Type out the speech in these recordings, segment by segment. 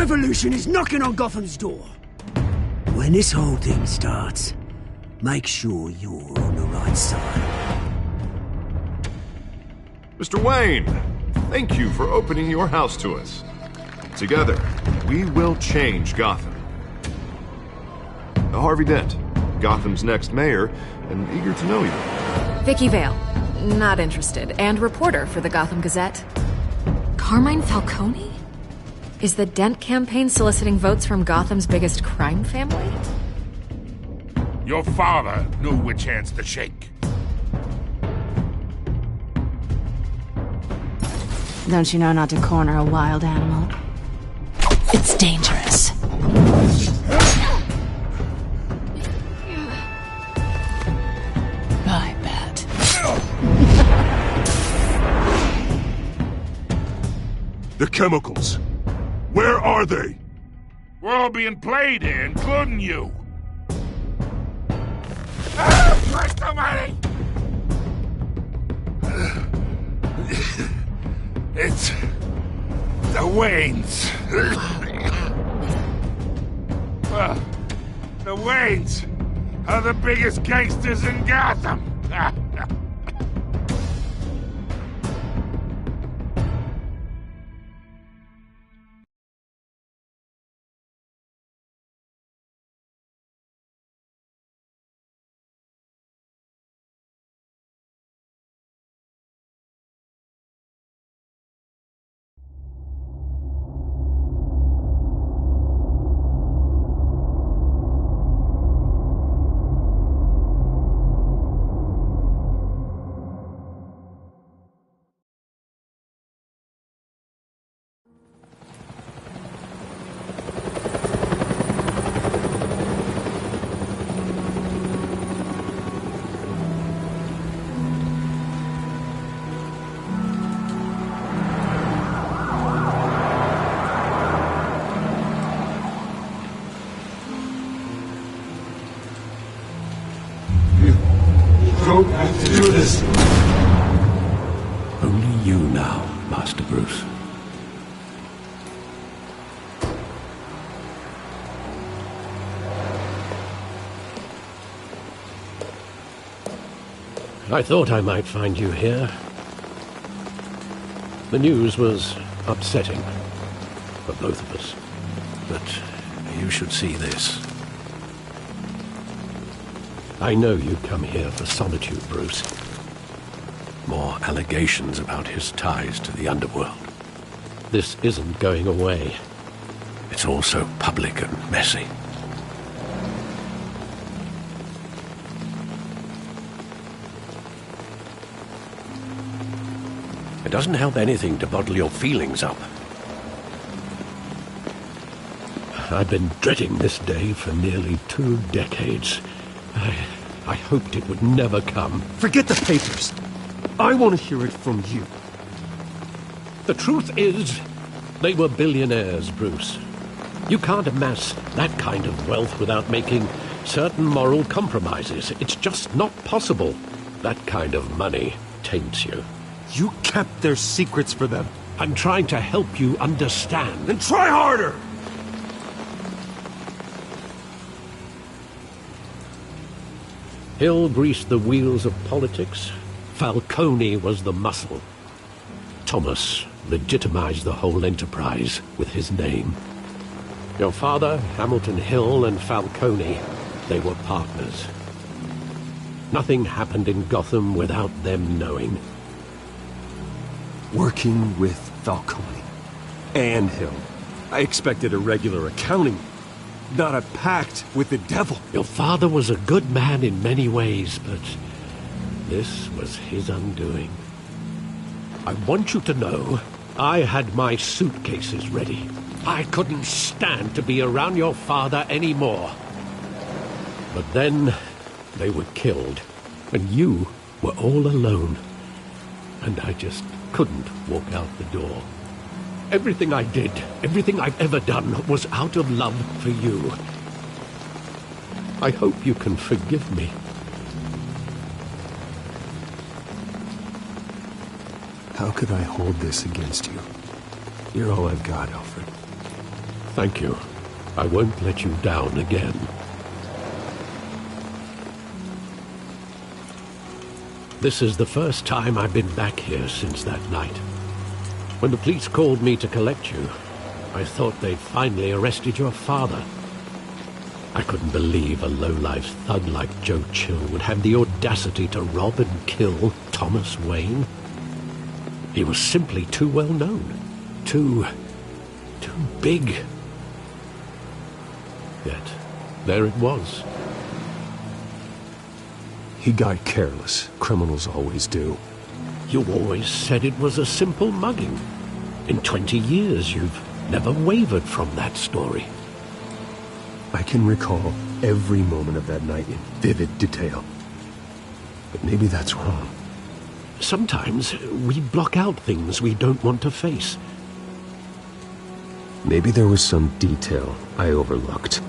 revolution is knocking on Gotham's door. When this whole thing starts, make sure you're on the right side. Mr. Wayne, thank you for opening your house to us. Together, we will change Gotham. Harvey Dent, Gotham's next mayor, and eager to know you. Vicky Vale, not interested, and reporter for the Gotham Gazette. Carmine Falcone? Is the Dent campaign soliciting votes from Gotham's biggest crime family? Your father knew which hands to shake. Don't you know not to corner a wild animal? It's dangerous. I bet. The chemicals. Where are they? We're all being played here, including you. Christ almighty! It's the Waynes. Well, the Waynes are the biggest gangsters in Gotham. Don't have to do this. Only you now, Master Bruce. I thought I might find you here. The news was upsetting for both of us, but you should see this. I know you come here for solitude, Bruce. More allegations about his ties to the underworld. This isn't going away. It's all so public and messy. It doesn't help anything to bottle your feelings up. I've been dreading this day for nearly 2 decades. I hoped it would never come. Forget the papers. I want to hear it from you. The truth is, they were billionaires, Bruce. You can't amass that kind of wealth without making certain moral compromises. It's just not possible. That kind of money taints you. You kept their secrets for them. I'm trying to help you understand. Then try harder! Hill greased the wheels of politics. Falcone was the muscle. Thomas legitimized the whole enterprise with his name. Your father, Hamilton Hill, and Falcone, they were partners. Nothing happened in Gotham without them knowing. Working with Falcone and Hill. I expected a regular accounting, not a pact with the devil. Your father was a good man in many ways, but this was his undoing. I want you to know, I had my suitcases ready. I couldn't stand to be around your father anymore. But then, they were killed, and you were all alone. And I just couldn't walk out the door. Everything I did, everything I've ever done, was out of love for you. I hope you can forgive me. How could I hold this against you? You're all I've got, Alfred. Thank you. I won't let you down again. This is the first time I've been back here since that night. When the police called me to collect you, I thought they'd finally arrested your father. I couldn't believe a low-life thug like Joe Chill would have the audacity to rob and kill Thomas Wayne. He was simply too well known. Too big. Yet, there it was. He got careless. Criminals always do. You always said it was a simple mugging. In 20 years, you've never wavered from that story. I can recall every moment of that night in vivid detail. But maybe that's wrong. Sometimes we block out things we don't want to face. Maybe there was some detail I overlooked.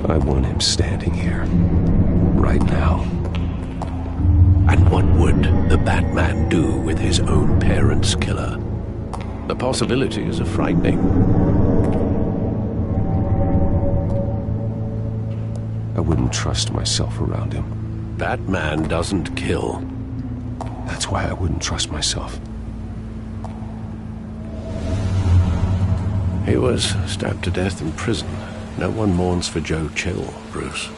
I want him standing here, right now. And what would the Batman do with his own parents' killer? The possibilities are frightening. I wouldn't trust myself around him. Batman doesn't kill. That's why I wouldn't trust myself. He was stabbed to death in prison. No one mourns for Joe Chill, Bruce.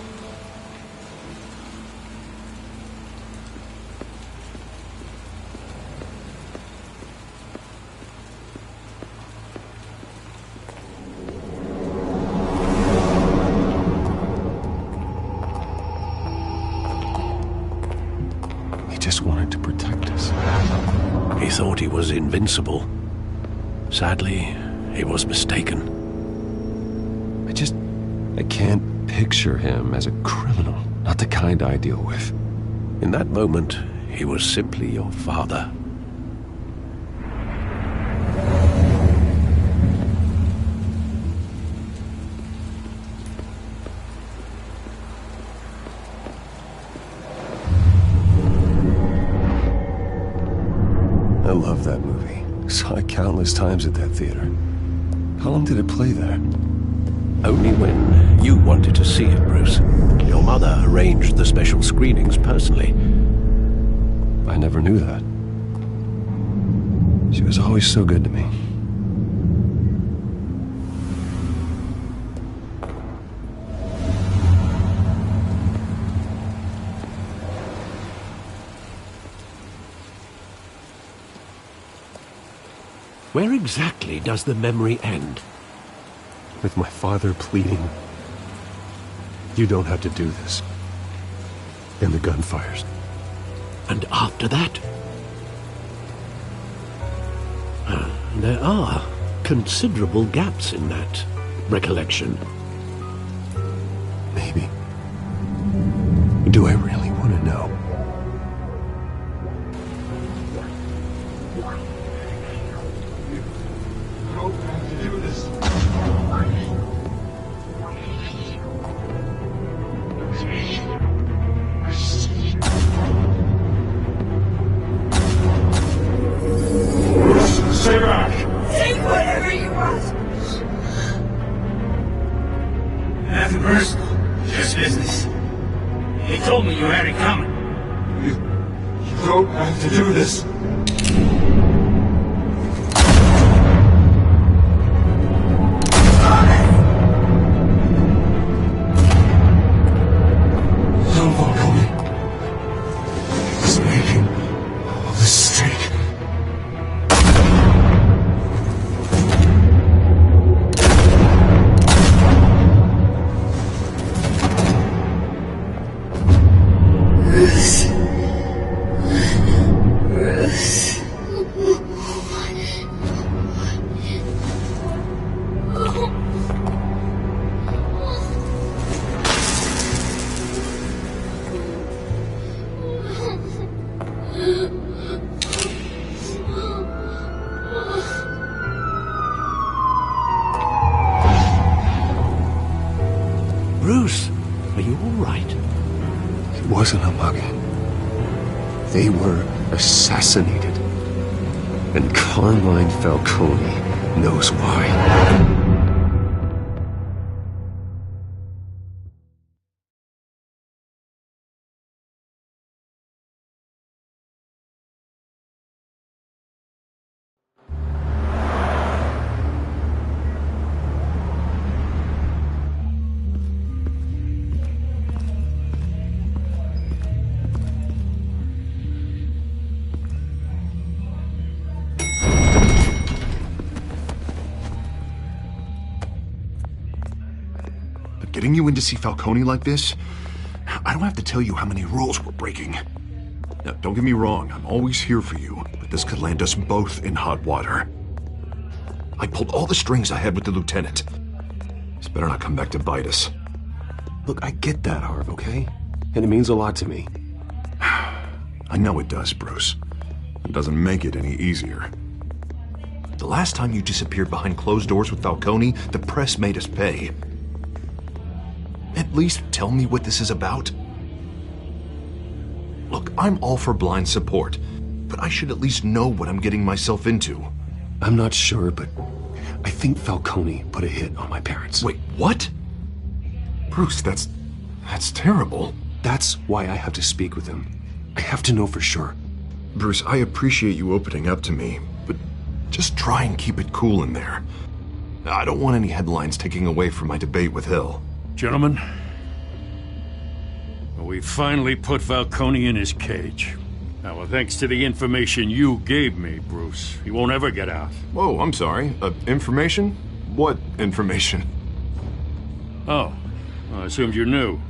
He just wanted to protect us. He thought he was invincible. Sadly, he was mistaken. I can't picture him as a criminal, not the kind I deal with. In that moment, he was simply your father. I love that movie. Saw it countless times at that theater. How long did it play there? Only when you wanted to see it, Bruce. Your mother arranged the special screenings personally. I never knew that. She was always so good to me. Where exactly does the memory end? With my father pleading, "You don't have to do this." And the gunfires. And after that? There are considerable gaps in that recollection. Maybe. Do I really want to know? Stay back! Take whatever you want. Nothing personal, just business. They told me you had it coming. You don't have to do this. Don't follow me. He's making a mistake. Bruce. wasn't a mugging. They were assassinated. And Carmine Falcone knows why. Getting you in to see Falcone like this? I don't have to tell you how many rules we're breaking. Now, don't get me wrong, I'm always here for you, but this could land us both in hot water. I pulled all the strings I had with the lieutenant. This better not come back to bite us. Look, I get that, Harv, okay? And it means a lot to me. I know it does, Bruce. It doesn't make it any easier. The last time you disappeared behind closed doors with Falcone, the press made us pay. At least tell me what this is about. Look, I'm all for blind support, but I should at least know what I'm getting myself into. I'm not sure, but I think Falcone put a hit on my parents. Wait, what? Bruce, that's terrible. That's why I have to speak with him. I have to know for sure. Bruce, I appreciate you opening up to me, but just try and keep it cool in there. I don't want any headlines taking away from my debate with Hill. Gentlemen, we finally put Falcone in his cage. Now, well, thanks to the information you gave me, Bruce, he won't ever get out. Whoa, I'm sorry. Information? What information? Oh, well, I assumed you knew.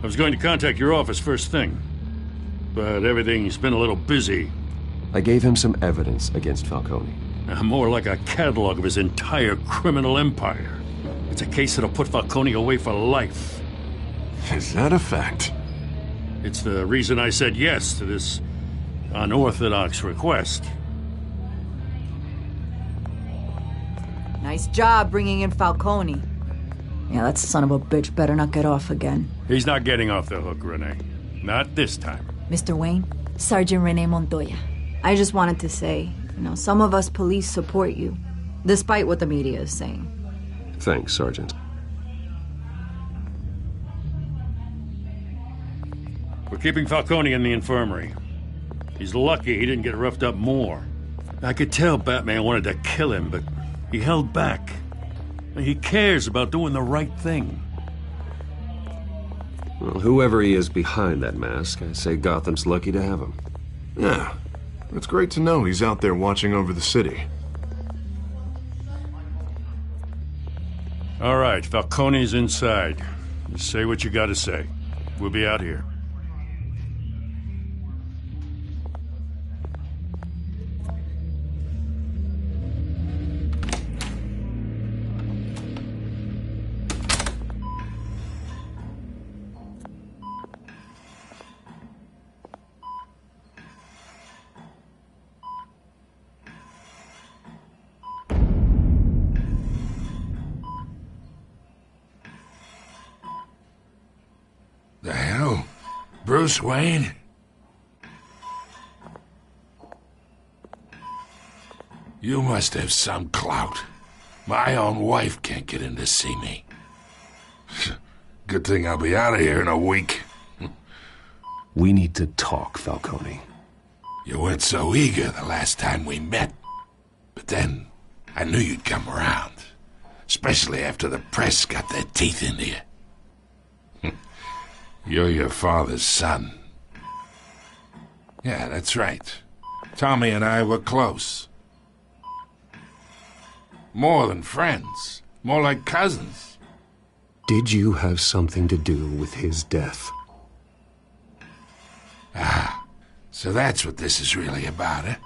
I was going to contact your office first thing, but everything's been a little busy. I gave him some evidence against Falcone. More like a catalog of his entire criminal empire. It's a case that'll put Falcone away for life. Is that a fact? It's the reason I said yes to this unorthodox request. Nice job bringing in Falcone. Yeah, that son of a bitch better not get off again. He's not getting off the hook, Renee. Not this time. Mr. Wayne, Sergeant Renee Montoya. I just wanted to say, some of us police support you, despite what the media is saying. Thanks, Sergeant. We're keeping Falcone in the infirmary. He's lucky he didn't get roughed up more. I could tell Batman wanted to kill him, but he held back. He cares about doing the right thing. Well, whoever he is behind that mask, I say Gotham's lucky to have him. Yeah, it's great to know he's out there watching over the city. All right, Falcone's inside. You say what you gotta say. We'll be out here. The hell? Bruce Wayne? You must have some clout. My own wife can't get in to see me. Good thing I'll be out of here in a week. We need to talk, Falcone. You weren't so eager the last time we met. But then, I knew you'd come around. Especially after the press got their teeth into you. You're your father's son. Yeah, that's right. Tommy and I were close. More than friends. More like cousins. Did you have something to do with his death? Ah, so that's what this is really about, eh?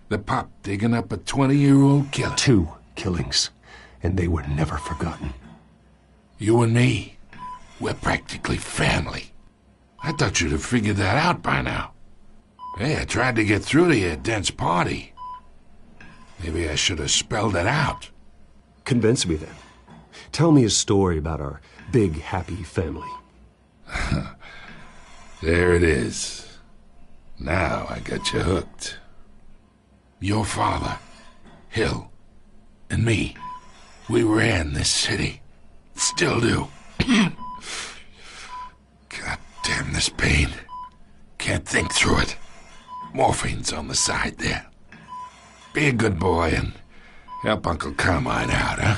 The pup digging up a 20-year-old killer. 2 killings, and they were never forgotten. You and me, we're practically family. I thought you'd have figured that out by now. Hey, I tried to get through to your dense party. Maybe I should have spelled it out. Convince me then. Tell me a story about our big, happy family. There it is. Now I got you hooked. Your father, Hill, and me, we ran this city. Still do. God damn this pain. Can't think through it. Morphine's on the side there. Be a good boy and help Uncle Carmine out, huh?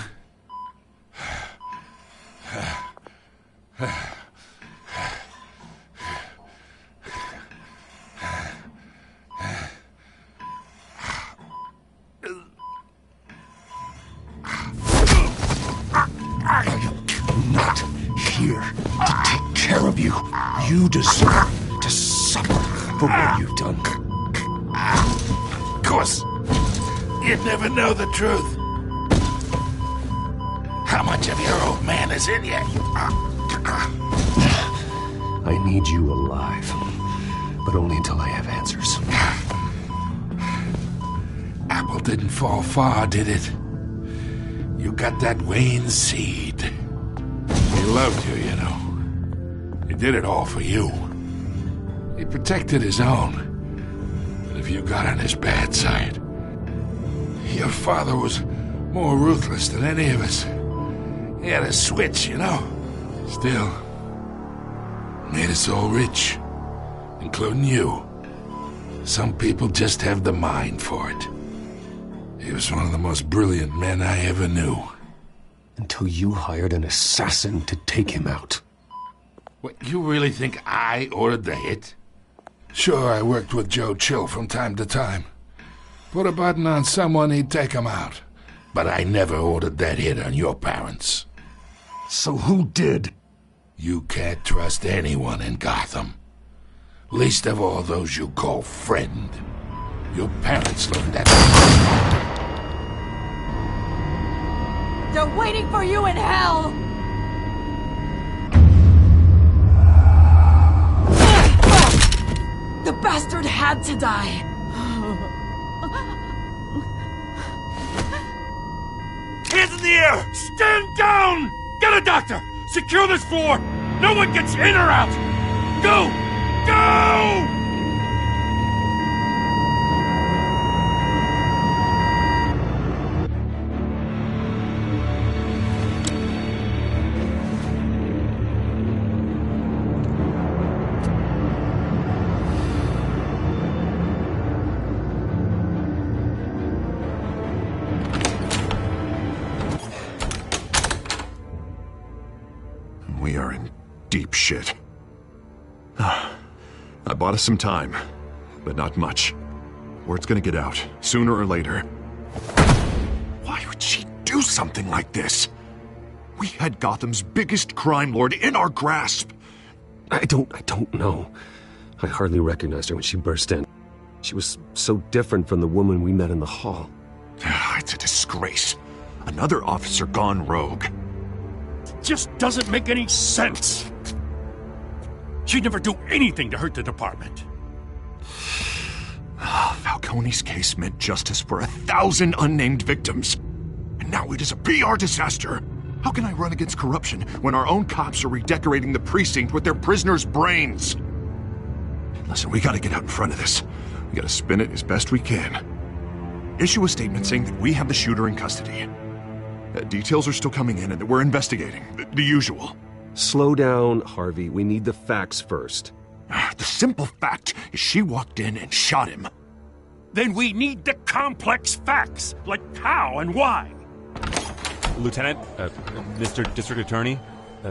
Not here to take care of you. You deserve to suffer for what you've done. Of course, you'd never know the truth. How much of your old man is in you? I need you alive, but only until I have answers. Apple didn't fall far, did it? You got that Wayne seed. He loved you, you know. He did it all for you. He protected his own. But if you got on his bad side, your father was more ruthless than any of us. He had a switch, you know. Still, made us all rich, including you. Some people just have the mind for it. He was one of the most brilliant men I ever knew. Until you hired an assassin to take him out. What, you really think I ordered the hit? Sure, I worked with Joe Chill from time to time. Put a button on someone, he'd take him out. But I never ordered that hit on your parents. So who did? You can't trust anyone in Gotham. Least of all those you call friend. Your parents learned that. They're waiting for you in hell! The bastard had to die! Hands in the air! Stand down! Get a doctor! Secure this floor! No one gets in or out! Go! Go! We are in deep shit. I bought us some time, but not much. Word's gonna get out, sooner or later. Why would she do something like this? We had Gotham's biggest crime lord in our grasp. I don't know. I hardly recognized her when she burst in. She was so different from the woman we met in the hall. It's a disgrace. Another officer gone rogue. Just doesn't make any sense. She'd never do anything to hurt the department. Falcone's case meant justice for 1,000 unnamed victims. And now it is a PR disaster. How can I run against corruption when our own cops are redecorating the precinct with their prisoners' brains? Listen, we gotta get out in front of this. We gotta spin it as best we can. Issue a statement saying that we have the shooter in custody. Details are still coming in and that we're investigating. The usual. Slow down, Harvey. We need the facts first. The simple fact is she walked in and shot him. Then we need the complex facts, like how and why. Lieutenant, Mr. District Attorney,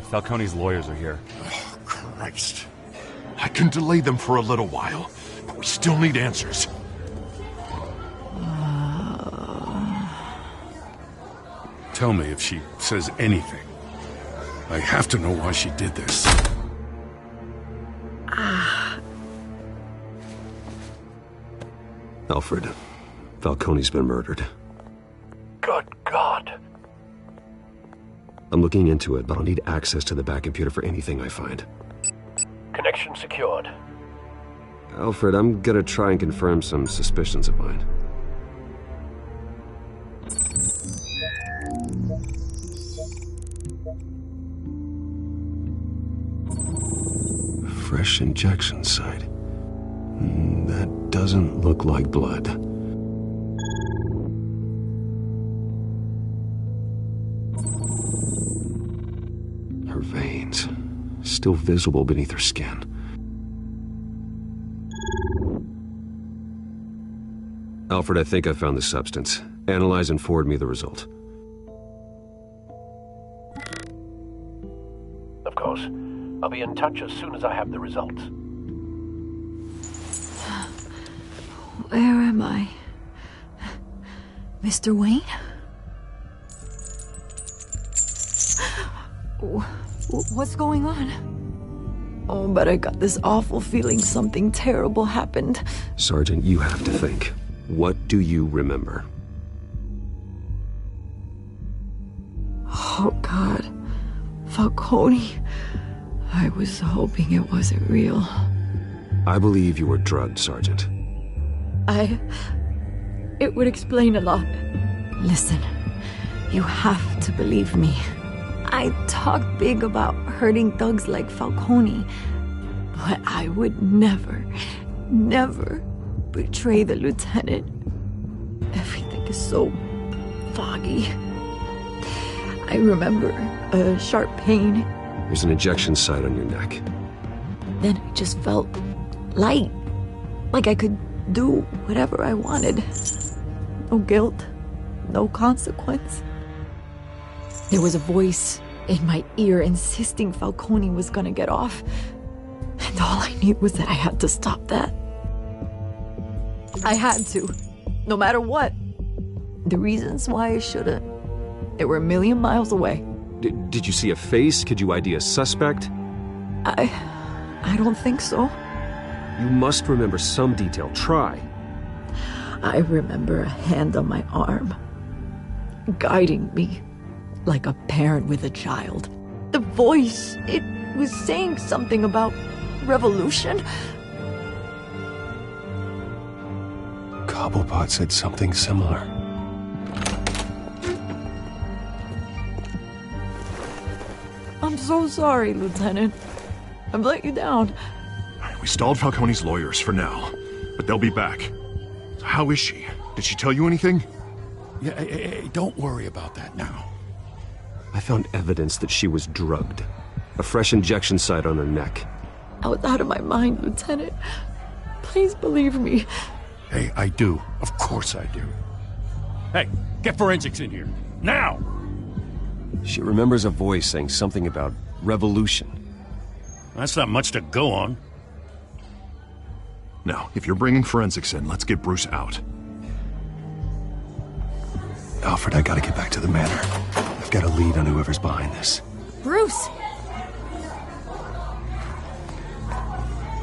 Falcone's lawyers are here. Oh, Christ. I can delay them for a little while, but we still need answers. Tell me if she says anything. I have to know why she did this. Alfred, Falcone's been murdered. Good God. I'm looking into it, but I'll need access to the back computer for anything I find. Connection secured. Alfred, I'm gonna try and confirm some suspicions of mine. fresh injection site. That doesn't look like blood. Her veins, still visible beneath her skin. Alfred, I think I found the substance. Analyze and forward me the result. Of course. I'll be in touch as soon as I have the results. Where am I? Mr. Wayne? What's going on? Oh, but I got this awful feeling something terrible happened. Sergeant, you have to think. What do you remember? Oh, God. Falcone. I was hoping it wasn't real. I believe you were drugged, Sergeant. It would explain a lot. Listen, you have to believe me. I talked big about hurting thugs like Falcone, but I would never betray the lieutenant. Everything is so foggy. I remember a sharp pain. There's an injection site on your neck. Then I just felt light, like I could do whatever I wanted. No guilt, no consequence. There was a voice in my ear insisting Falcone was gonna get off. And all I knew was that I had to stop that. I had to, no matter what. The reasons why I shouldn't, they were a million miles away. Did you see a face? Could you ID a suspect? I don't think so. You must remember some detail. Try. I remember a hand on my arm, guiding me like a parent with a child. The voice, it was saying something about revolution. Cobblepot said something similar. I'm so sorry, Lieutenant. I've let you down. We stalled Falcone's lawyers for now, but they'll be back. So how is she? Did she tell you anything? Yeah, hey, don't worry about that now. I found evidence that she was drugged. A fresh injection site on her neck. I was out of my mind, Lieutenant. Please believe me. Hey, I do. Of course I do. Hey, get forensics in here. Now! She remembers a voice saying something about revolution. That's not much to go on. Now, if you're bringing forensics in, let's get Bruce out. Alfred, I gotta get back to the manor. I've got a lead on whoever's behind this. Bruce!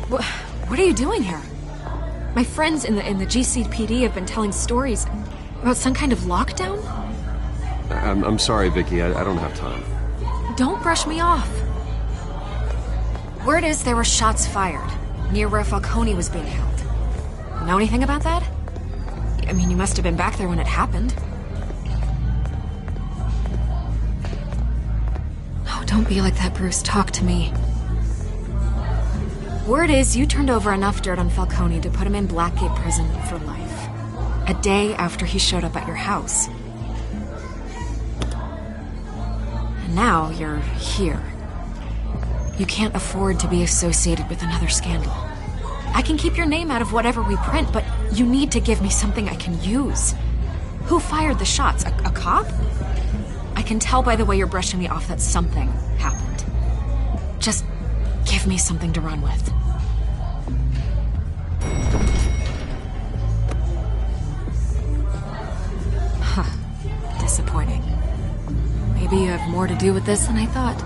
What are you doing here? My friends in the GCPD have been telling stories about some kind of lockdown? I'm sorry, Vicky. I don't have time. Don't brush me off. Word is there were shots fired near where Falcone was being held. Know anything about that? I mean, you must have been back there when it happened. Oh, don't be like that, Bruce. Talk to me. Word is you turned over enough dirt on Falcone to put him in Blackgate Prison for life. A day after he showed up at your house. And now you're here. You can't afford to be associated with another scandal. I can keep your name out of whatever we print, but you need to give me something I can use. Who fired the shots? A cop? I can tell by the way you're brushing me off that something happened. Just give me something to run with. Huh. Disappointing. Maybe you have more to do with this than I thought.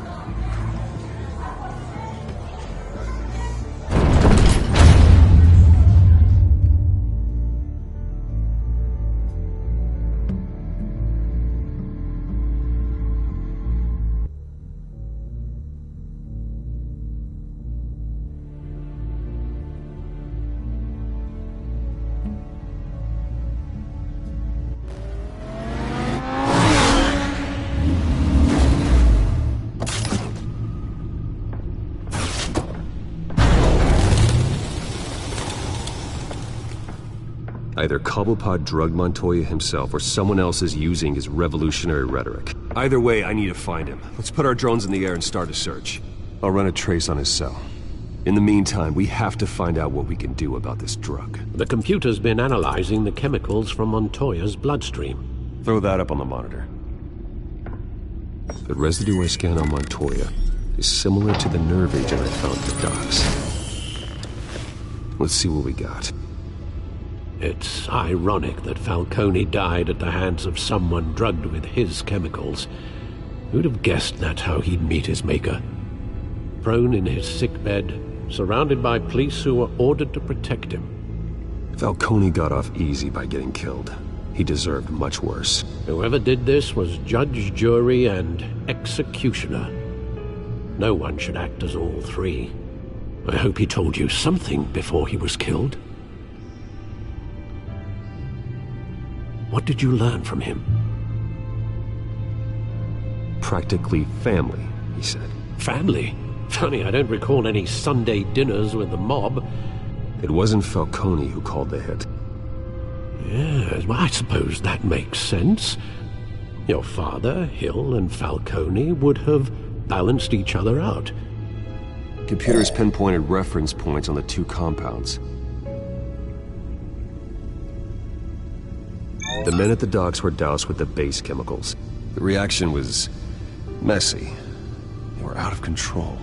Either Cobblepot drugged Montoya himself, or someone else is using his revolutionary rhetoric. Either way, I need to find him. Let's put our drones in the air and start a search. I'll run a trace on his cell. In the meantime, we have to find out what we can do about this drug. The computer's been analyzing the chemicals from Montoya's bloodstream. Throw that up on the monitor. The residue I scanned on Montoya is similar to the nerve agent I found at the docks. Let's see what we got. It's ironic that Falcone died at the hands of someone drugged with his chemicals. Who'd have guessed that's how he'd meet his maker? Prone in his sickbed, surrounded by police who were ordered to protect him. Falcone got off easy by getting killed. He deserved much worse. Whoever did this was judge, jury, and executioner. No one should act as all three. I hope he told you something before he was killed. What did you learn from him? Practically family, he said. Family? Funny, I don't recall any Sunday dinners with the mob. It wasn't Falcone who called the hit. Yes, well, I suppose that makes sense. Your father, Hill, and Falcone would have balanced each other out. Computers pinpointed reference points on the two compounds. The men at the docks were doused with the base chemicals. The reaction was messy. They were out of control.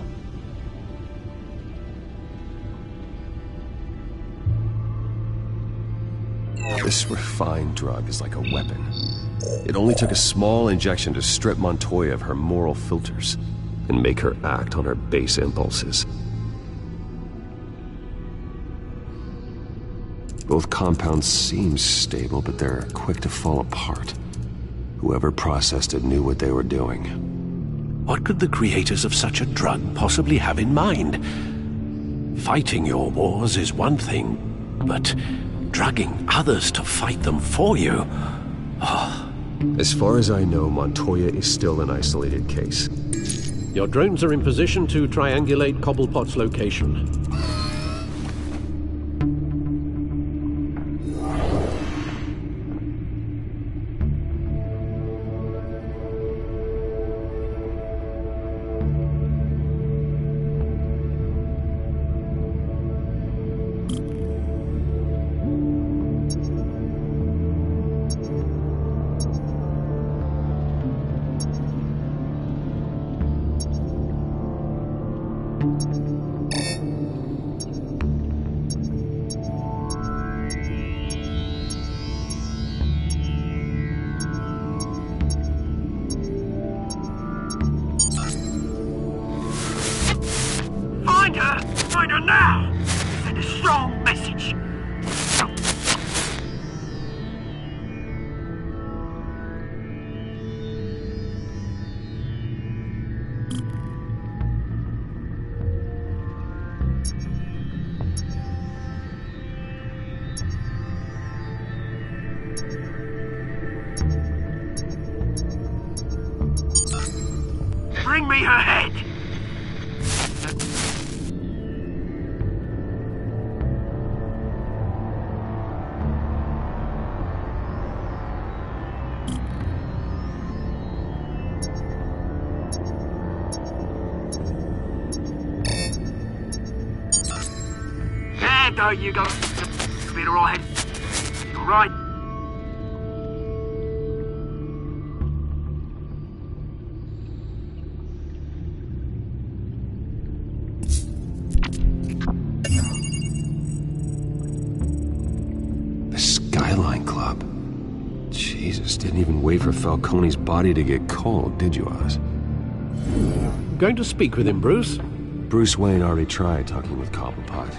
This refined drug is like a weapon. It only took a small injection to strip Montoya of her moral filters and make her act on her base impulses. Both compounds seem stable, but they're quick to fall apart. Whoever processed it knew what they were doing. What could the creators of such a drug possibly have in mind? Fighting your wars is one thing, but drugging others to fight them for you? Oh. As far as I know, Montoya is still an isolated case. Your drones are in position to triangulate Cobblepot's location. Find her now! Send a strong message! Bring me her head! There you go. Be all right. All right. The Skyline Club. Jesus, didn't even wait for Falcone's body to get cold, did you, Oz? Going to speak with him, Bruce? Bruce Wayne already tried talking with Cobblepot.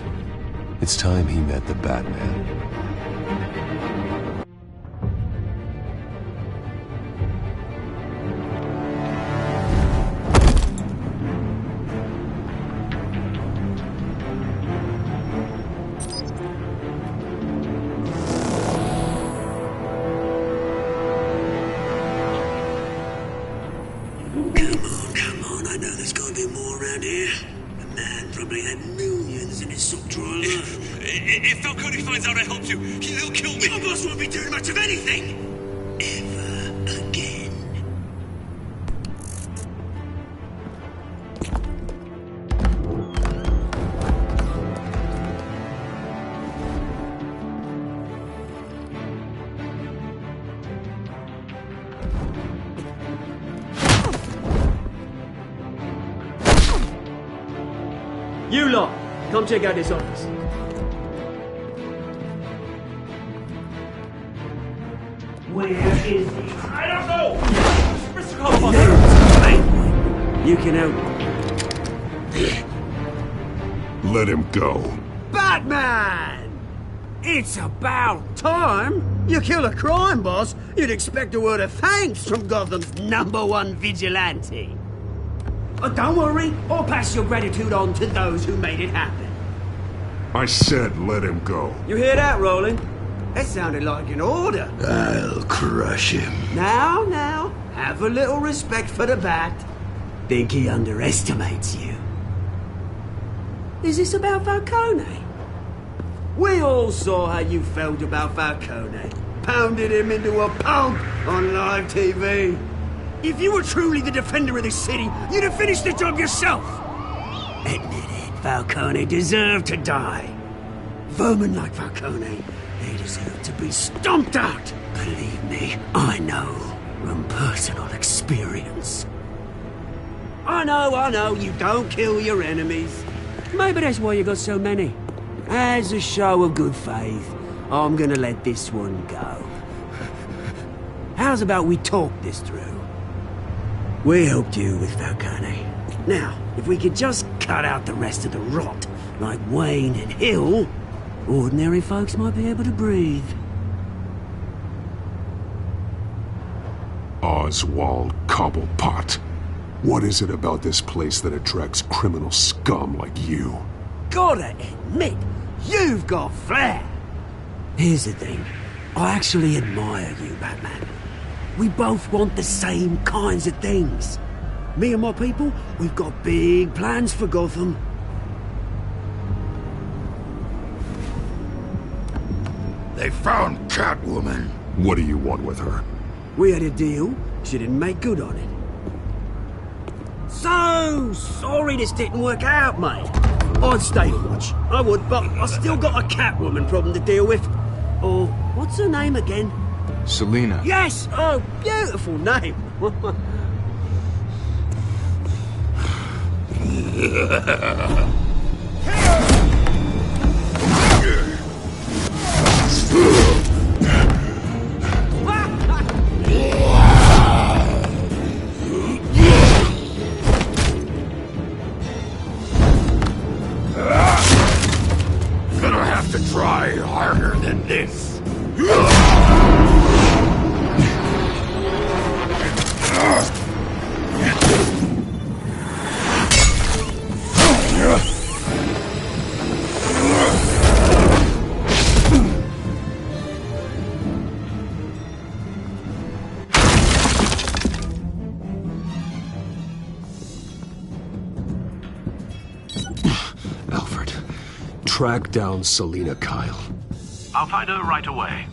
It's time he met the Batman. Come on, I know there's gotta be more around here. But man, Probably had millions in his sock drawer alone. If Falcone finds out I helped you, he'll kill me. Your boss won't be doing much of anything! Ever again. You lot, come check out this office. Where is he? I don't know! Mr. Cobb! You can help. Let him go. Batman! It's about time! You kill a crime boss, you'd expect a word of thanks from Gotham's #1 vigilante. Oh, don't worry, I'll pass your gratitude on to those who made it happen. I said let him go. You hear that, Roland? That sounded like an order. I'll crush him. Now, have a little respect for the Bat. Think he underestimates you. Is this about Falcone? We all saw how you felt about Falcone. Pounded him into a pulp on live TV. If you were truly the defender of this city, you'd have finished the job yourself. Admit it, Falcone deserved to die. Vermin like Falcone, they deserve to be stomped out. Believe me, I know from personal experience. I know, you don't kill your enemies. Maybe that's why you got so many. As a show of good faith, I'm gonna let this one go. How's about we talk this through? We helped you with Falcone. Now, if we could just cut out the rest of the rot, like Wayne and Hill, ordinary folks might be able to breathe. Oswald Cobblepot. What is it about this place that attracts criminal scum like you? Gotta admit, you've got flair. Here's the thing. I actually admire you, Batman. We both want the same kinds of things. Me and my people, we've got big plans for Gotham. They found Catwoman. What do you want with her? We had a deal. She didn't make good on it. So sorry this didn't work out, mate. I'd stay to watch. I would, but I still got a Catwoman problem to deal with. Or, what's her name again? Selina. Yes! Oh, beautiful name. Gonna have to try harder than this. Alfred, track down Selina Kyle. I'll find her right away.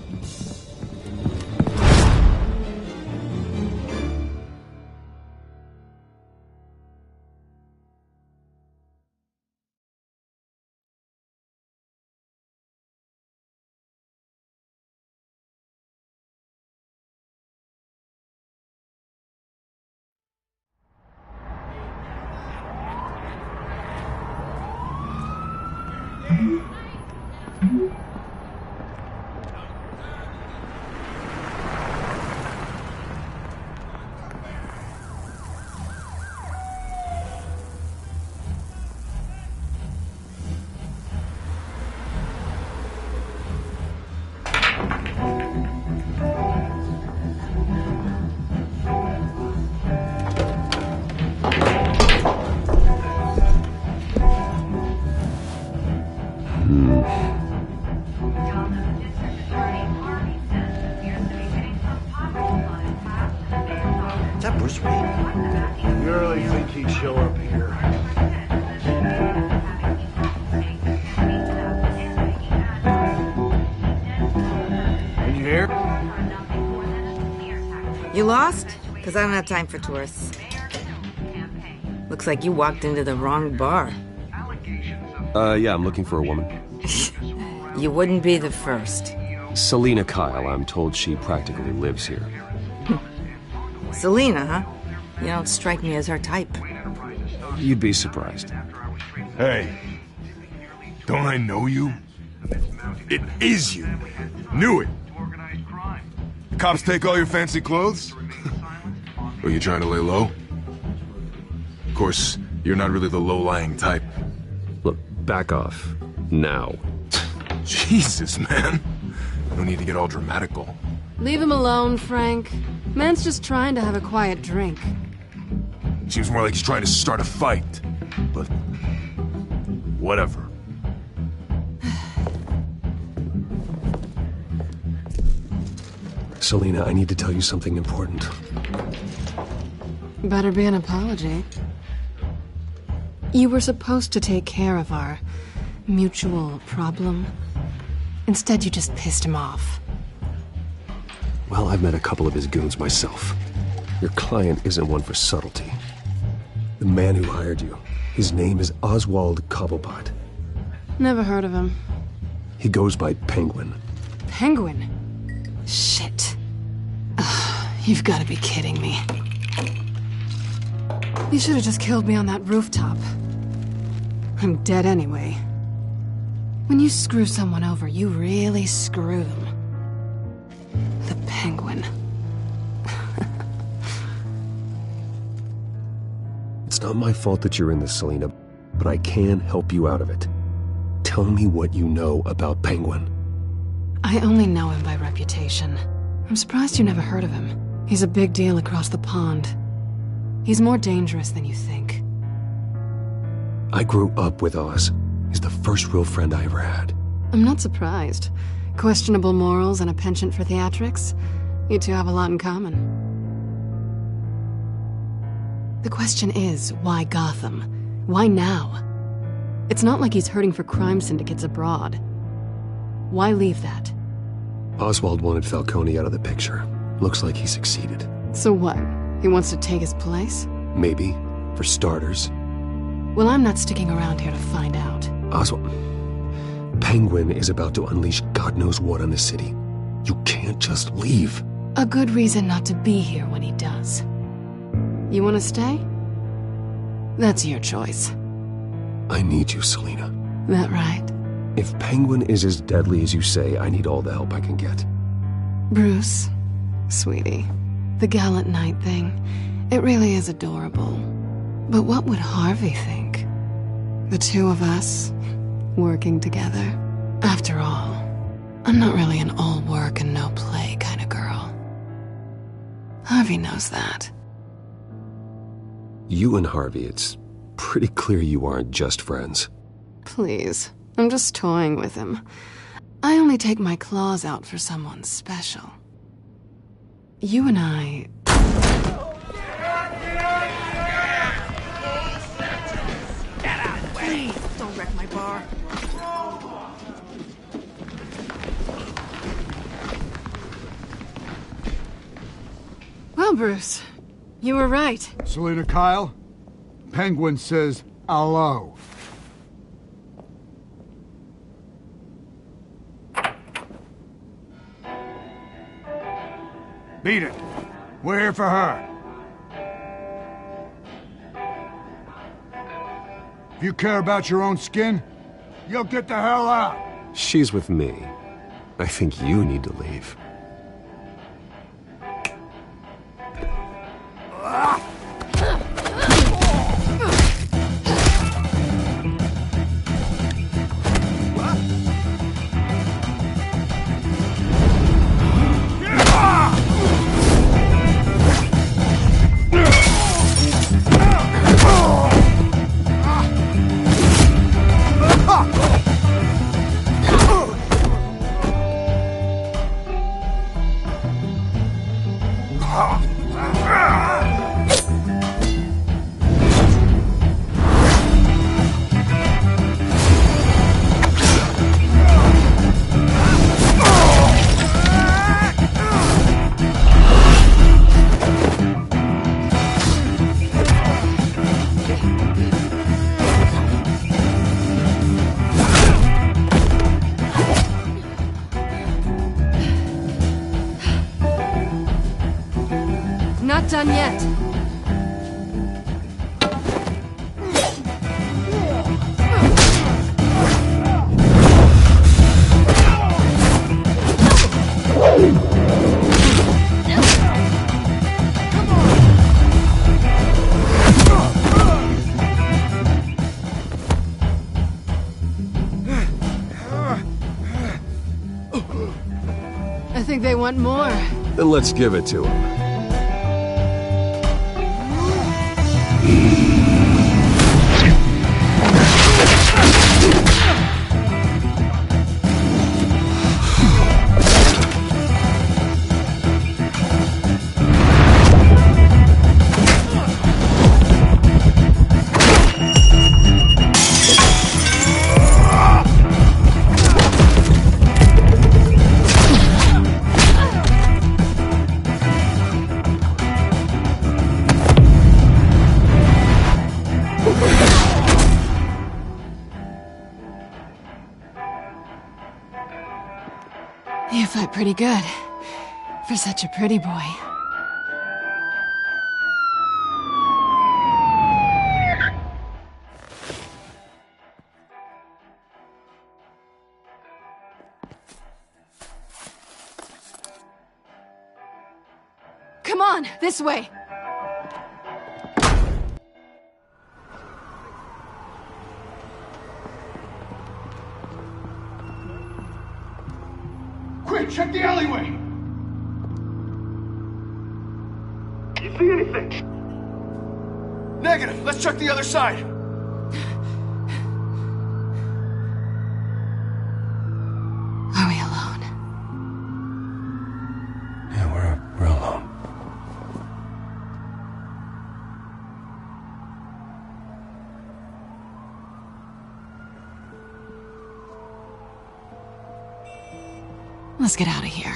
That Bruce Wayne? You really think he'd show up here? You lost? Because I don't have time for tourists. Looks like you walked into the wrong bar. Yeah, I'm looking for a woman. You wouldn't be the first. Selina Kyle, I'm told she practically lives here. Selina, huh? You don't strike me as her type. You'd be surprised. Hey, don't I know you? It is you. Knew it. The cops take all your fancy clothes? Were you trying to lay low? Of course, you're not really the low-lying type. Look, back off. Now. Jesus, man. No need to get all dramatical. Leave him alone, Frank. Man's just trying to have a quiet drink. Seems more like he's trying to start a fight. But... whatever. Selina, I need to tell you something important. Better be an apology. You were supposed to take care of our mutual problem. Instead, you just pissed him off. Well, I've met a couple of his goons myself. Your client isn't one for subtlety. The man who hired you, his name is Oswald Cobblepot. Never heard of him. He goes by Penguin. Penguin? Shit. Ugh, you've got to be kidding me. You should have just killed me on that rooftop. I'm dead anyway. When you screw someone over, you really screw them. The Penguin. It's not my fault that you're in this, Selina, but I can help you out of it. Tell me what you know about Penguin. I only know him by reputation. I'm surprised you never heard of him. He's a big deal across the pond. He's more dangerous than you think. I grew up with Oz. He's the first real friend I ever had. I'm not surprised. Questionable morals and a penchant for theatrics. You two have a lot in common. The question is, why Gotham? Why now? It's not like he's hurting for crime syndicates abroad. Why leave that? Oswald wanted Falcone out of the picture. Looks like he succeeded. So what? He wants to take his place? Maybe, for starters. Well, I'm not sticking around here to find out. Oswald... Penguin is about to unleash God knows what on the city. You can't just leave. A good reason not to be here when he does. You want to stay? That's your choice. I need you, Selina. That right? If Penguin is as deadly as you say, I need all the help I can get. Bruce, sweetie, the gallant knight thing, it really is adorable. But what would Harvey think? The two of us, working together. After all, I'm not really an all work and no play kind of girl. Harvey knows that. You and Harvey, it's pretty clear you aren't just friends. Please, I'm just toying with him. I only take my claws out for someone special. You and I... Please, don't wreck my bar. Well, Bruce, you were right. Selina Kyle, Penguin says hello. Beat it. We're here for her. If you care about your own skin, you'll get the hell out. She's with me. I think you need to leave. want more? Then let's give it to him. You fight pretty good. For such a pretty boy. Come on, this way! Quick, check the alleyway! You see anything? Negative. Let's check the other side. Are we alone? Yeah, we're alone. Let's get out of here.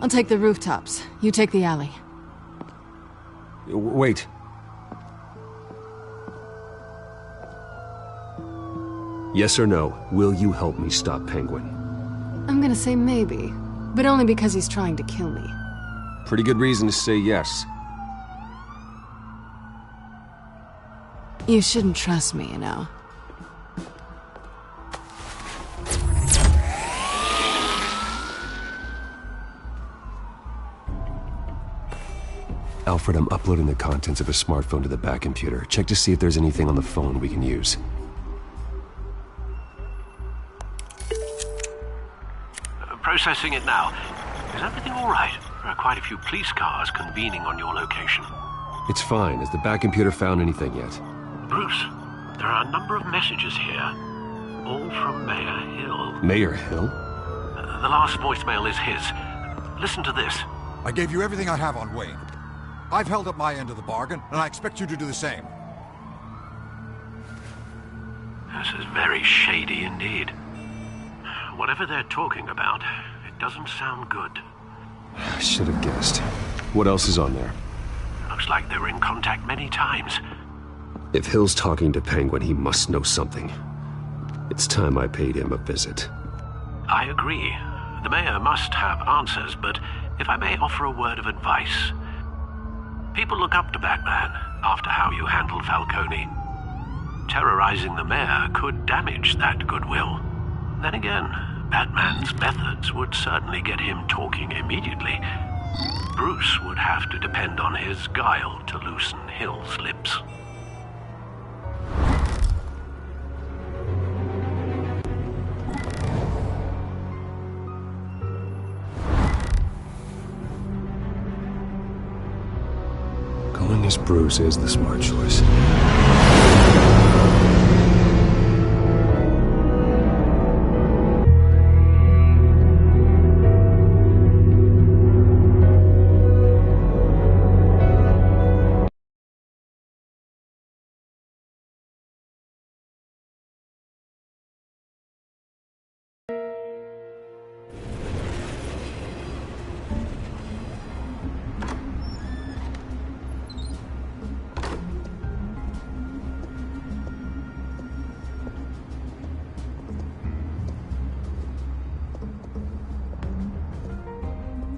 I'll take the rooftops. You take the alley. Wait. Yes or no, will you help me stop Penguin? I'm gonna say maybe, but only because he's trying to kill me. Pretty good reason to say yes. You shouldn't trust me, you know. Alfred, I'm uploading the contents of a smartphone to the back computer. Check to see if there's anything on the phone we can use. Processing it now. Is everything all right? There are quite a few police cars convening on your location. It's fine. Has the back computer found anything yet? Bruce, there are a number of messages here. All from Mayor Hill. Mayor Hill? The last voicemail is his. Listen to this. I gave you everything I have on Wayne. I've held up my end of the bargain, and I expect you to do the same. This is very shady indeed. Whatever they're talking about, it doesn't sound good. I should have guessed. What else is on there? Looks like they were in contact many times. If Hill's talking to Penguin, he must know something. It's time I paid him a visit. I agree. The mayor must have answers, but if I may offer a word of advice. People look up to Batman after how you handled Falcone. Terrorizing the mayor could damage that goodwill. Then again, Batman's methods would certainly get him talking immediately. Bruce would have to depend on his guile to loosen Hill's lips. Going as Bruce is the smart choice.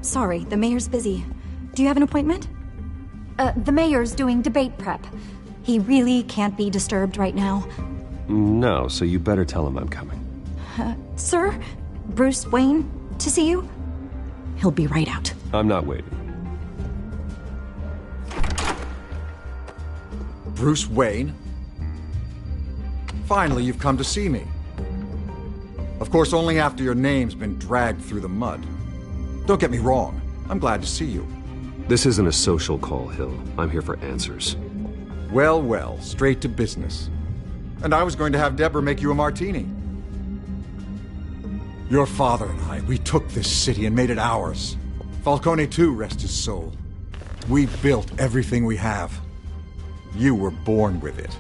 Sorry, the mayor's busy. Do you have an appointment? The mayor's doing debate prep. He really can't be disturbed right now. No, so you better tell him I'm coming. Sir? Bruce Wayne? To see you? He'll be right out. I'm not waiting. Bruce Wayne? Finally, you've come to see me. course, only after your name's been dragged through the mud. Don't get me wrong. I'm glad to see you. This isn't a social call, Hill. I'm here for answers. Well, well, straight to business. And I was going to have Deborah make you a martini. Your father and I, we took this city and made it ours. Falcone too, rest his soul. We built everything we have. You were born with it.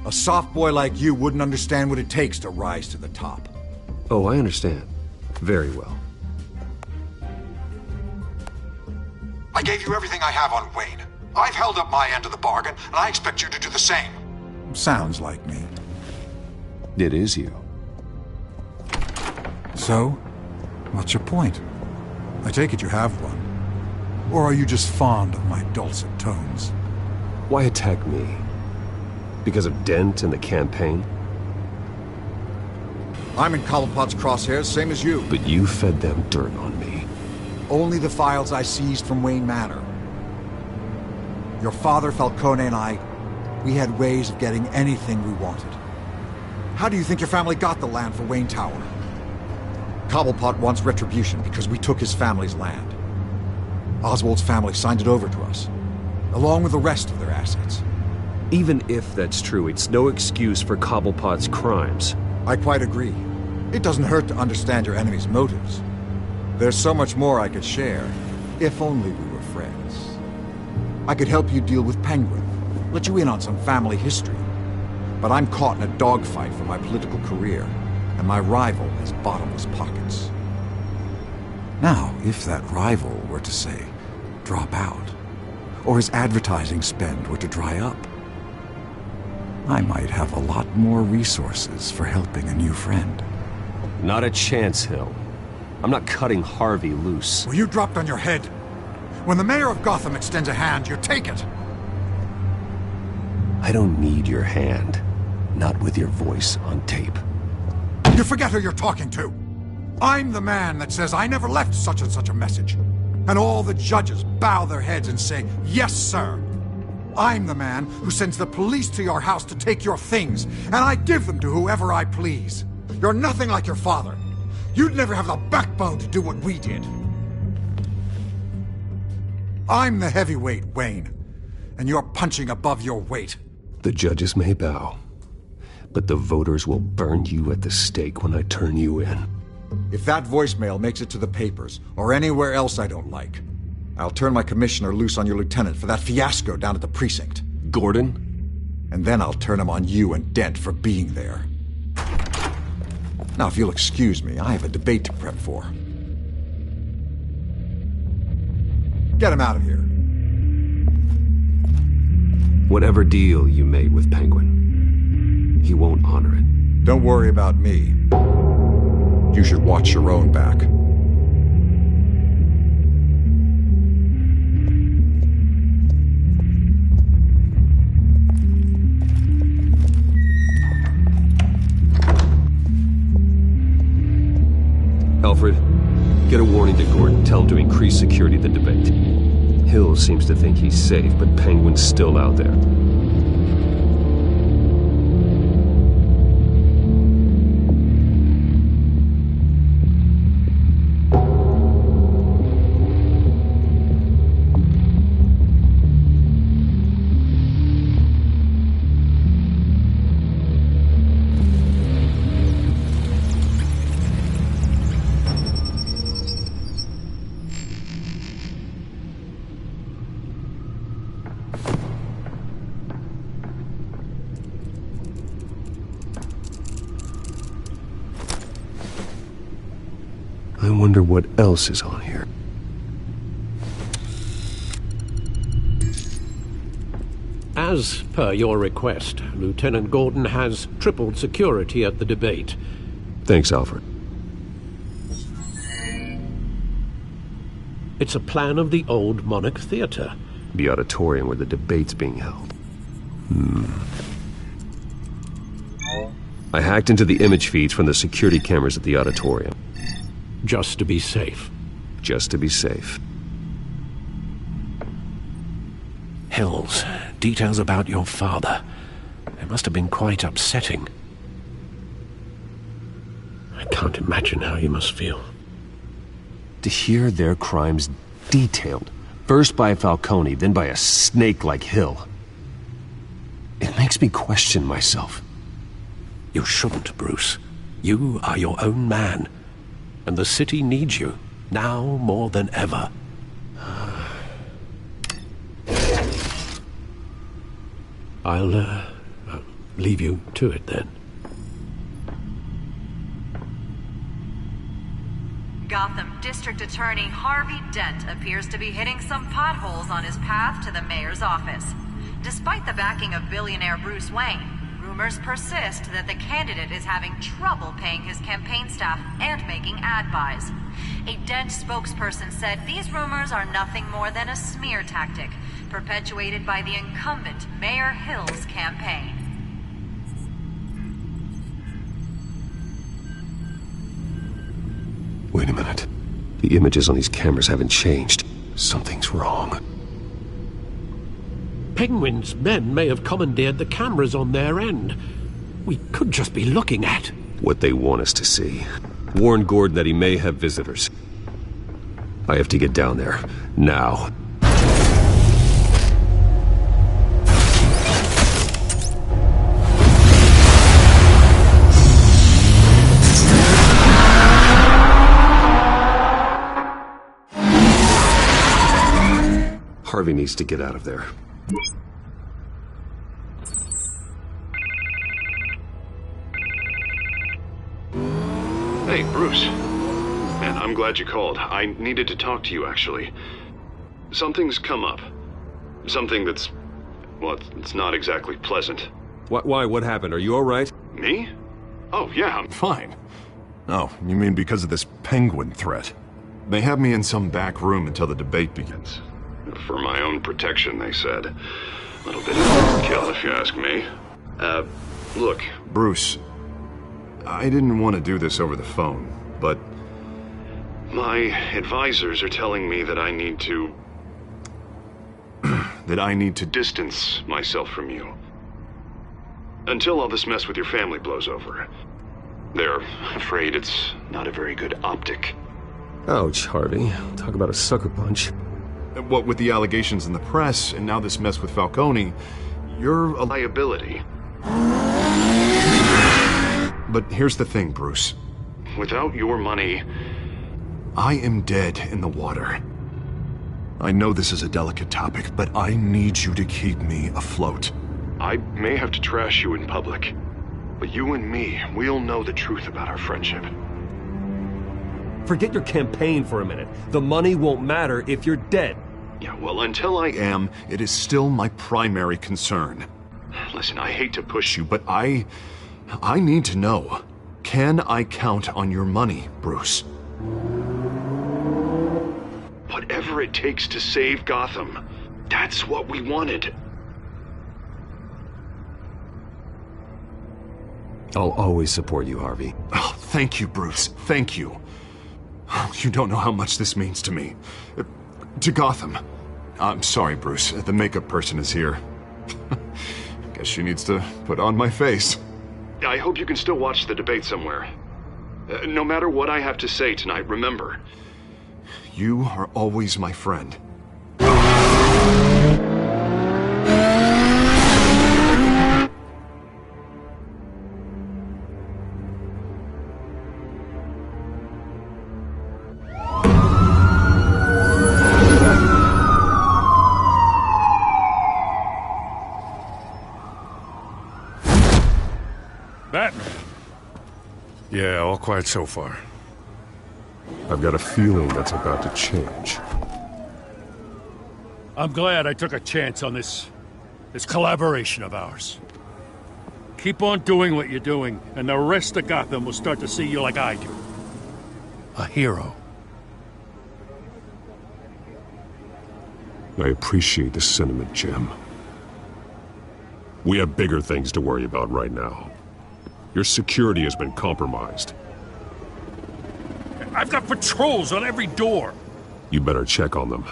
A soft boy like you wouldn't understand what it takes to rise to the top. Oh, I understand. Very well. I gave you everything I have on Wayne. I've held up my end of the bargain, and I expect you to do the same. Sounds like me. It is you. So, what's your point? I take it you have one. Or are you just fond of my dulcet tones? Why attack me? Because of Dent and the campaign? I'm in Cobblepot's crosshairs, same as you. But you fed them dirt on me. Only the files I seized from Wayne Manor. Your father, Falcone, and I, we had ways of getting anything we wanted. How do you think your family got the land for Wayne Tower? Cobblepot wants retribution because we took his family's land. Oswald's family signed it over to us, along with the rest of their assets. Even if that's true, it's no excuse for Cobblepot's crimes. I quite agree. It doesn't hurt to understand your enemy's motives. There's so much more I could share, if only we were friends. I could help you deal with Penguin, let you in on some family history. But I'm caught in a dogfight for my political career, and my rival has bottomless pockets. Now, if that rival were to say, drop out, or his advertising spend were to dry up, I might have a lot more resources for helping a new friend. Not a chance, Hill. I'm not cutting Harvey loose. Well, you dropped on your head. When the mayor of Gotham extends a hand, you take it. I don't need your hand. Not with your voice on tape. You forget who you're talking to. I'm the man that says I never left such and such a message. And all the judges bow their heads and say, yes, sir. I'm the man who sends the police to your house to take your things, and I give them to whoever I please. You're nothing like your father. You'd never have the backbone to do what we did. I'm the heavyweight, Wayne, and you're punching above your weight. The judges may bow, but the voters will burn you at the stake when I turn you in. If that voicemail makes it to the papers, or anywhere else I don't like, I'll turn my commissioner loose on your lieutenant for that fiasco down at the precinct. Gordon? And then I'll turn him on you and Dent for being there. Now, if you'll excuse me, I have a debate to prep for. Get him out of here. Whatever deal you made with Penguin, he won't honor it. Don't worry about me. You should watch your own back. Alfred, get a warning to Gordon. Tell him to increase security at the debate. Hill seems to think he's safe, but Penguin's still out there. I wonder what else is on here. As per your request, Lieutenant Gordon has tripled security at the debate. Thanks, Alfred. It's a plan of the old Monarch Theater. The auditorium where the debate's being held. I hacked into the image feeds from the security cameras at the auditorium. Just to be safe. Just to be safe. Hills, details about your father. It must have been quite upsetting. can't imagine how you must feel. To hear their crimes detailed, first by Falcone, then by a snake like Hill, it makes me question myself. You shouldn't, Bruce. You are your own man. And the city needs you, now more than ever. I'll leave you to it then. Gotham District Attorney Harvey Dent appears to be hitting some potholes on his path to the mayor's office. Despite the backing of billionaire Bruce Wayne, rumors persist that the candidate is having trouble paying his campaign staff and making ad buys. A Dent spokesperson said these rumors are nothing more than a smear tactic, perpetuated by the incumbent Mayor Hill's campaign. Wait a minute. The images on these cameras haven't changed. Something's wrong. Penguin's men may have commandeered the cameras on their end. We could just be looking at what they want us to see. Warn Gordon that he may have visitors. I have to get down there. Now. Harvey needs to get out of there. Hey, Bruce. Man, I'm glad you called. I needed to talk to you, actually. Something's come up. Something that's... well, it's not exactly pleasant. Why? What happened? Are you all right? Me? Oh, yeah, I'm fine. Oh, you mean because of this penguin threat? They have me in some back room until the debate begins. For my own protection, they said. A little bit of overkill, if you ask me. Look, Bruce, I didn't want to do this over the phone, but my advisors are telling me that I need to... that I need to distance myself from you. Until all this mess with your family blows over. They're afraid it's not a very good optic. Ouch, Harvey. Talk about a sucker punch. What with the allegations in the press, and now this mess with Falcone, you're a liability. But here's the thing, Bruce. Without your money, I am dead in the water. I know this is a delicate topic, but I need you to keep me afloat. I may have to trash you in public, but you and me, we'll know the truth about our friendship. Forget your campaign for a minute. The money won't matter if you're dead. Yeah, well, until I am, it is still my primary concern. Listen, I hate to push you, but I need to know. Can I count on your money, Bruce? Whatever it takes to save Gotham. That's what we wanted. I'll always support you, Harvey. Oh, thank you, Bruce. Thank you. You don't know how much this means to me. To Gotham. I'm sorry, Bruce. The makeup person is here. Guess she needs to put on my face. I hope you can still watch the debate somewhere. No matter what I have to say tonight, remember, you are always my friend. Batman. Yeah, all quiet so far. I've got a feeling that's about to change. I'm glad I took a chance on this collaboration of ours. Keep on doing what you're doing, and the rest of Gotham will start to see you like I do. A hero. I appreciate the sentiment, Jim. We have bigger things to worry about right now. Your security has been compromised. I've got patrols on every door. You better check on them.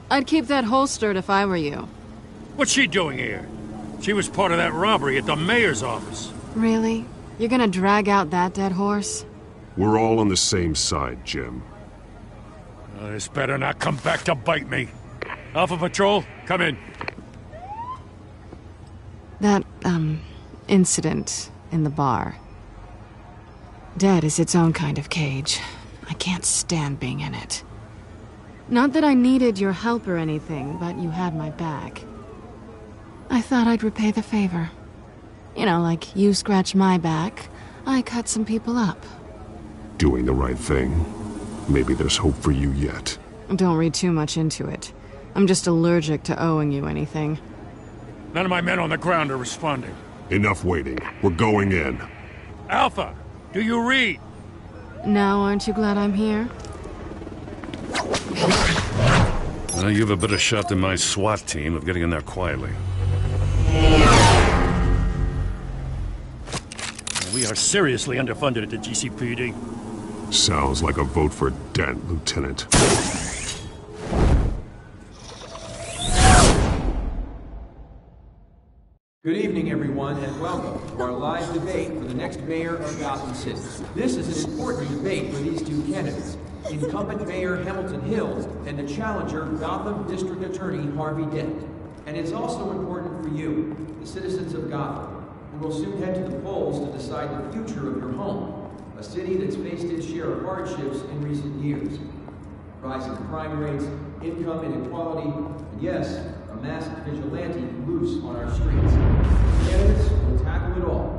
I'd keep that holstered if I were you. What's she doing here? She was part of that robbery at the mayor's office. Really? You're gonna drag out that dead horse? We're all on the same side, Jim. This better not come back to bite me. Alpha Patrol, come in. That, incident in the bar. Dead is its own kind of cage. I can't stand being in it. Not that I needed your help or anything, but you had my back. I thought I'd repay the favor. You know, like you scratch my back, I cut some people up. Doing the right thing. Maybe there's hope for you yet. Don't read too much into it. I'm just allergic to owing you anything. None of my men on the ground are responding. Enough waiting. We're going in. Alpha, do you read? Now, aren't you glad I'm here? Well, you have a better shot than my SWAT team of getting in there quietly. We are seriously underfunded at the GCPD. Sounds like a vote for Dent, Lieutenant. Good evening, everyone, and welcome to our live debate for the next mayor of Gotham City. This is an important debate for these two candidates, incumbent Mayor Hamilton Hill and the challenger, Gotham District Attorney Harvey Dent. And it's also important for you, the citizens of Gotham, who will soon head to the polls to decide the future of your home, a city that's faced its share of hardships in recent years. Rising crime rates, income inequality, and yes, a masked vigilante loose on our streets. Candidates will tackle it all.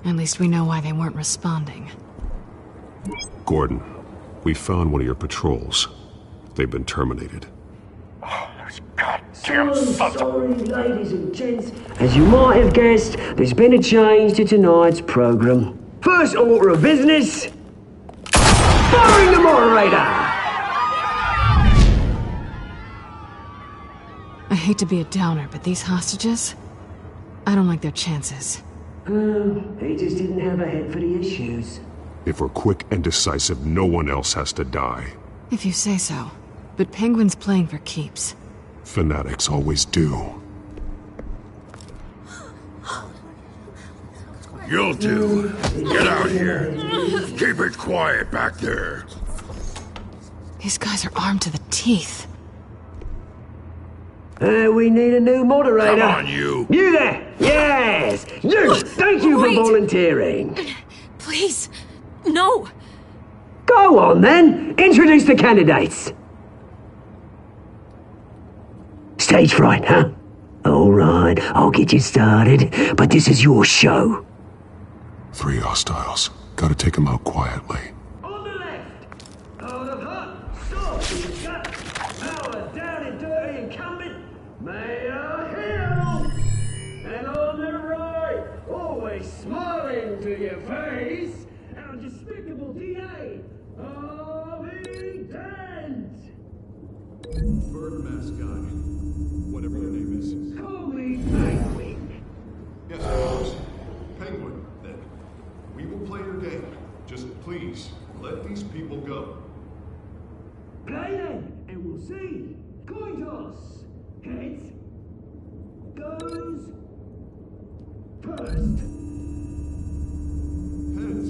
At least we know why they weren't responding. Gordon, we found one of your patrols. They've been terminated. So sorry, ladies and gents. As you might have guessed, there's been a change to tonight's program. First order of business, firing the moderator! I hate to be a downer, but these hostages, I don't like their chances. He just didn't have a head for the issues. If we're quick and decisive, no one else has to die. If you say so. But Penguin's playing for keeps. Fanatics always do. You'll do. Get out here. Keep it quiet back there. These guys are armed to the teeth. We need a new moderator. Come on, you. You there! Yes! You! Thank you for volunteering. Please, no. Go on, then. Introduce the candidates. Stage fright, huh? All right, I'll get you started, but this is your show. 3 hostiles. Gotta take them out quietly. On the left, out of hot, stop, he's got power down and dirty incumbent, Mayor Hill. And on the right, always smiling to your face, our despicable DA, Harvey Dent. Bird mascot. Whatever your name is. Call me Penguin. Yes, of course. Penguin, then. We will play your game. Just please, let these people go. Play then, and we'll see. Coin toss. Heads. Goes. First. Heads.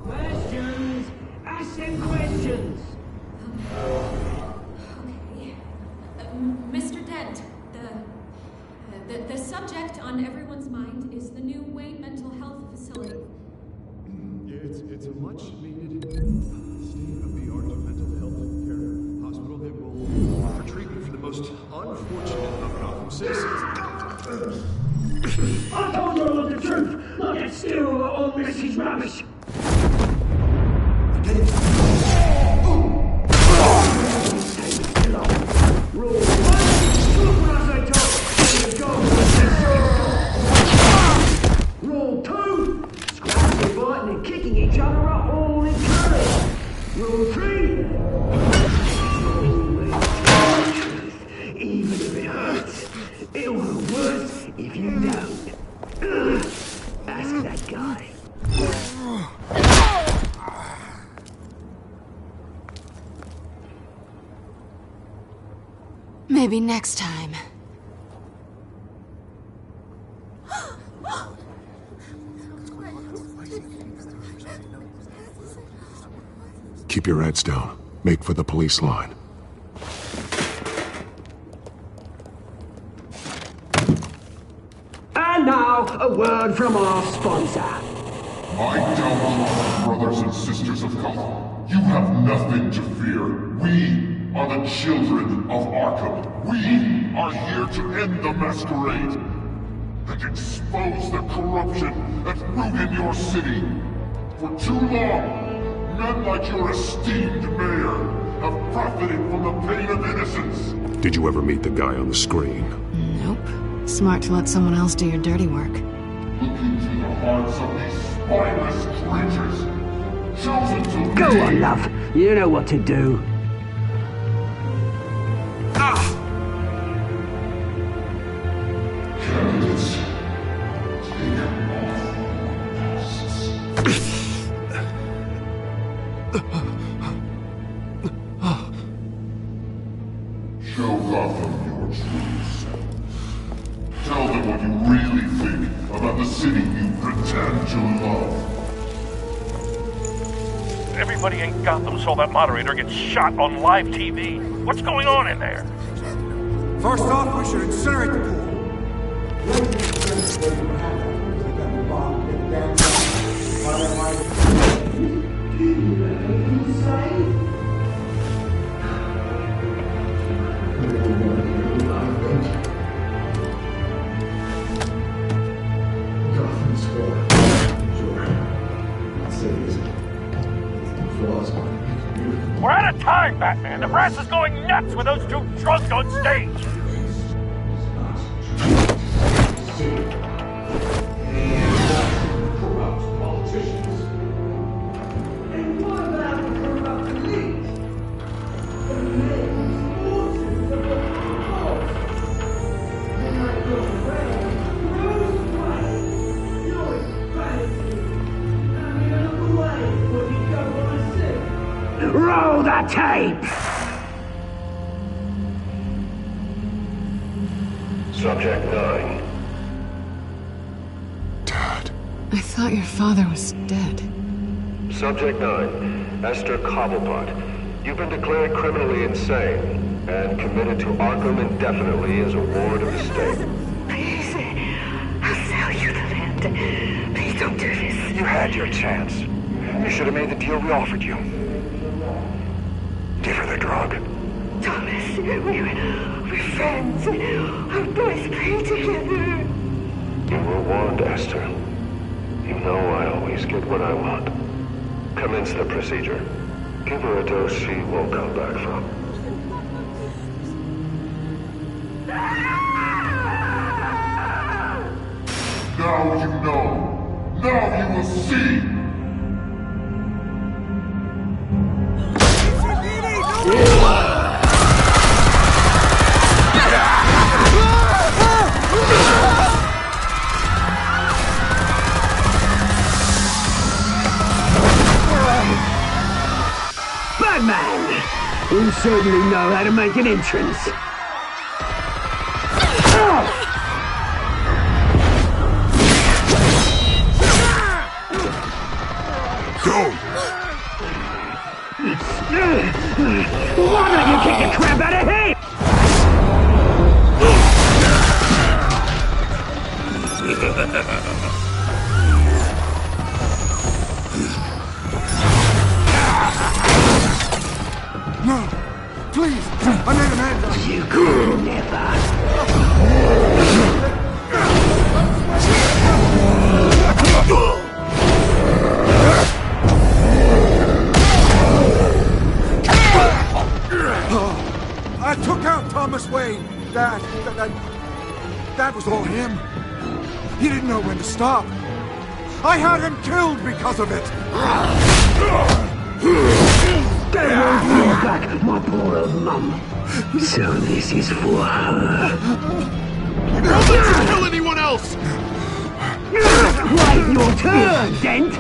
Questions. Ask them questions. Mr. Dent, the subject on everyone's mind is the new Wayne Mental Health Facility. It's a much-needed state-of-the-art mental health care hospital that will offer treatment for the most unfortunate of Gotham citizens. I told you all the truth, not that still old Mrs. Rubbish. Rule 1, talk when I say talk, and go. Rule 2, scrapping, fighting and kicking each other up all in turn. Rule 3, Maybe next time. Keep your heads down. Make for the police line. And now, a word from our sponsor. My Telltale brothers and sisters of Gotham, you have nothing to fear. We are the children of Arkham. We are here to end the masquerade and expose the corruption that rooted your city. For too long, men like your esteemed mayor have profited from the pain of innocence. Did you ever meet the guy on the screen? Nope. Smart to let someone else do your dirty work. Looking through the hearts of these spineless creatures, chosen to Go on, love. You know what to do. Candidates, take off masks. Show Gotham your true self. Tell them what you really think about the city you pretend to love. Everybody in Gotham saw that moderator get shot on live TV. What's going on in there? First off, we should incinerate the pool. We're out of time, Batman. The brass is going nuts with those two drunks on stage. Roll the tape! Subject 9. I thought your father was dead. Subject 9, Esther Cobblepot. You've been declared criminally insane and committed to Arkham indefinitely as a ward of the state. Please, I'll sell you the land. Please don't do this. You had your chance. You should have made the deal we offered you. Give her the drug. Thomas, we're friends. Our boys play together. You were warned, Esther. You know I always get what I want. Commence the procedure. Give her a dose she won't come back from. Now you know. Now you will see. Batman! You certainly know how to make an entrance. Go! Why don't you kick the crap out of him? No! Please! I made a man! You could never! I took out Thomas Wayne. That was all him. He didn't know when to stop. I had him killed because of it. They won't bring back my poor old mum. So this is for her. Don't let you kill anyone else! Right, your turn, Dent!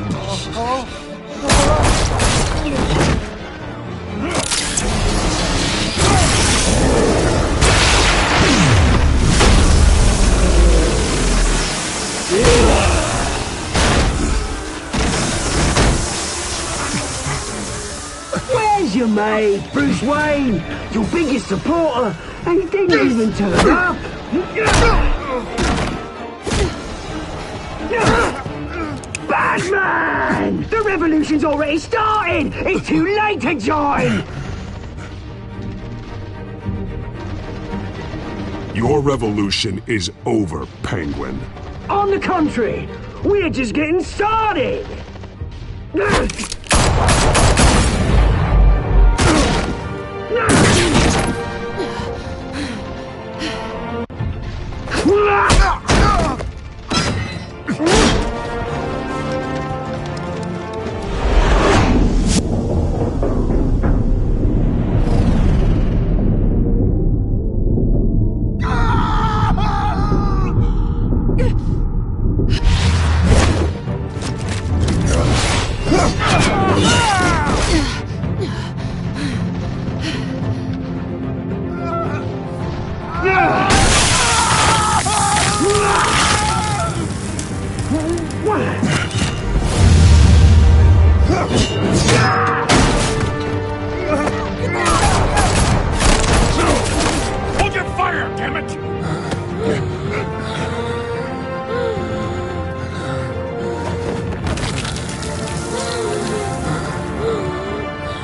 mate, Bruce Wayne, your biggest supporter, and he didn't even turn up. Batman! The revolution's already started! It's too late to join! Your revolution is over, Penguin. On the contrary, we're just getting started! Hold your fire, damn it!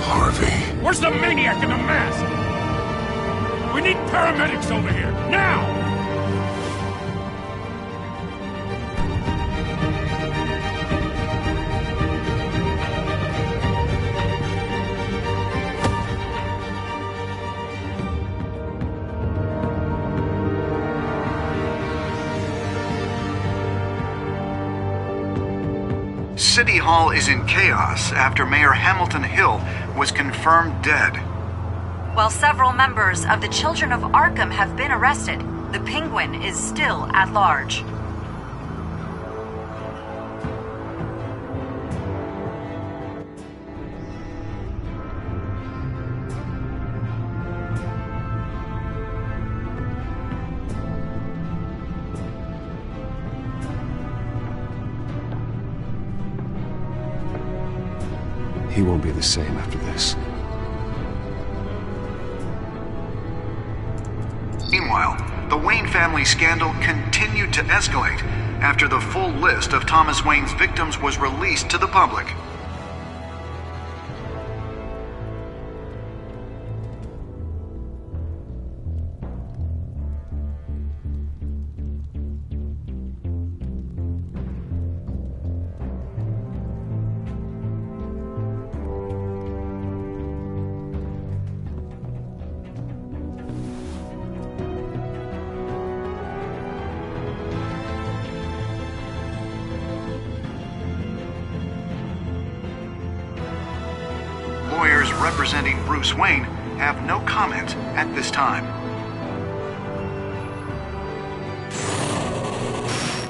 Harvey. Where's the maniac in the mask? We need paramedics over here, now! City Hall is in chaos after Mayor Hamilton Hill was confirmed dead. While several members of the Children of Arkham have been arrested, the Penguin is still at large. He won't be the same after this. Meanwhile, the Wayne family scandal continued to escalate after the full list of Thomas Wayne's victims was released to the public. Lawyers representing Bruce Wayne have no comment at this time.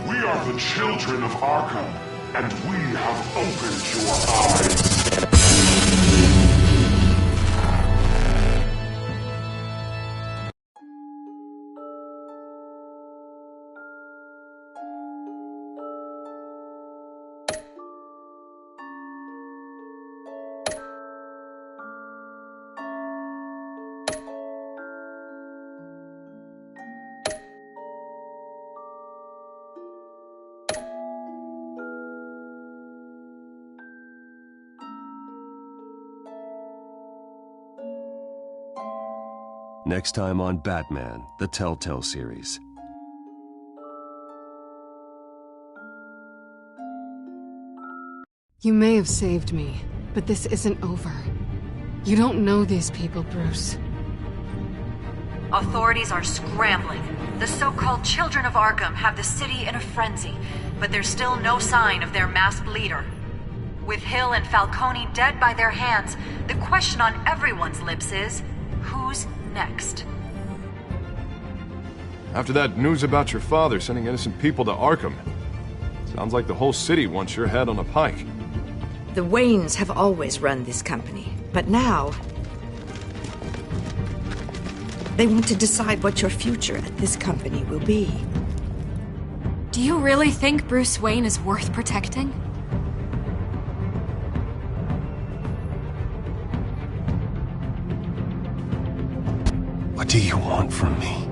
We are the children of Arkham, and we have opened your eyes. Next time on Batman, the Telltale series. You may have saved me, but this isn't over. You don't know these people, Bruce. Authorities are scrambling. The so-called Children of Arkham have the city in a frenzy, but there's still no sign of their masked leader. With Hill and Falcone dead by their hands, the question on everyone's lips is, who's next? After that news about your father sending innocent people to Arkham, sounds like the whole city wants your head on a pike. The Waynes have always run this company, but now they want to decide what your future at this company will be. Do you really think Bruce Wayne is worth protecting? What do you want from me?